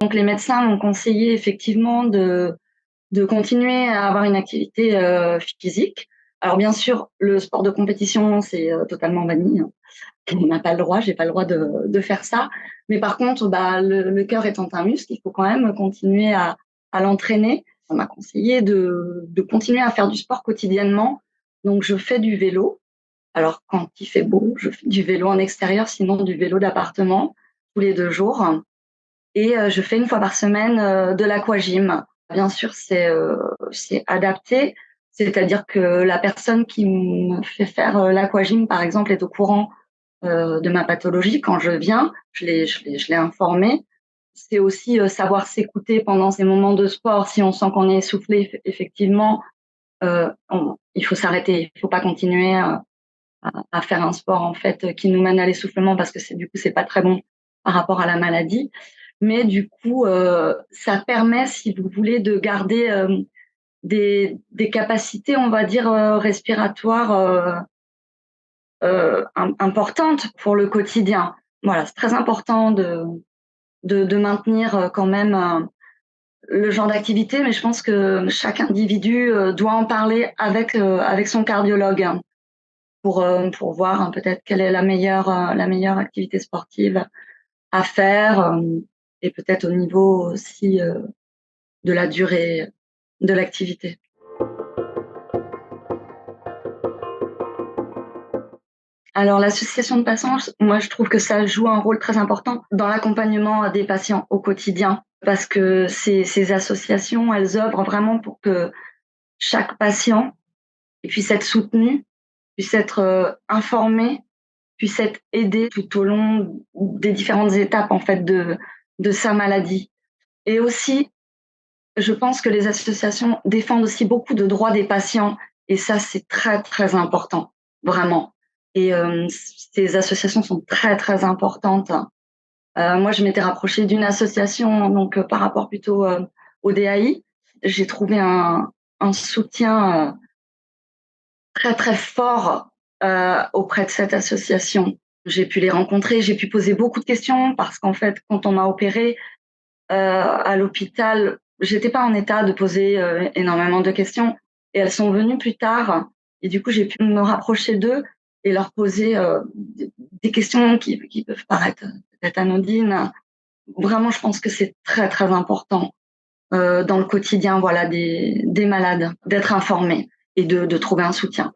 Donc les médecins m'ont conseillé effectivement de continuer à avoir une activité physique. Alors bien sûr, le sport de compétition, c'est totalement banni, hein. On n'a pas le droit, j'ai pas le droit de faire ça. Mais par contre, le cœur étant un muscle, il faut quand même continuer à l'entraîner. On m'a conseillé de continuer à faire du sport quotidiennement. Donc je fais du vélo. Alors quand il fait beau, je fais du vélo en extérieur, sinon du vélo d'appartement tous les 2 jours. Et je fais une fois par semaine de l'aquagym. Bien sûr, c'est adapté, c'est-à-dire que la personne qui me fait faire l'aquagym, par exemple, est au courant de ma pathologie. Quand je viens, je l'ai informée. C'est aussi savoir s'écouter pendant ces moments de sport. Si on sent qu'on est essoufflé, effectivement, il faut s'arrêter. Il faut pas continuer à faire un sport en fait qui nous mène à l'essoufflement parce que c'est pas très bon par rapport à la maladie. Mais du coup, ça permet, si vous voulez, de garder des capacités, on va dire, respiratoires importantes pour le quotidien. Voilà, c'est très important de maintenir quand même le genre d'activité, mais je pense que chaque individu doit en parler avec son cardiologue, hein, pour voir hein, peut-être quelle est la meilleure activité sportive à faire et peut-être au niveau aussi de la durée de l'activité. Alors l'association de patients, moi je trouve que ça joue un rôle très important dans l'accompagnement des patients au quotidien parce que ces associations, elles œuvrent vraiment pour que chaque patient puisse être soutenu, puisse être informé, puisse être aidé tout au long des différentes étapes en fait de sa maladie. Et aussi, je pense que les associations défendent aussi beaucoup de droits des patients et ça, c'est très, très important, vraiment. Et ces associations sont très, très importantes. Moi, je m'étais rapprochée d'une association donc par rapport plutôt au DAI. J'ai trouvé un soutien très, très fort auprès de cette association. J'ai pu les rencontrer, j'ai pu poser beaucoup de questions parce qu'en fait, quand on m'a opérée, à l'hôpital, j'étais pas en état de poser énormément de questions et elles sont venues plus tard et du coup j'ai pu me rapprocher d'eux et leur poser des questions qui peuvent paraître peut-être anodines. Vraiment, je pense que c'est très très important dans le quotidien, voilà, des malades, d'être informés et de trouver un soutien.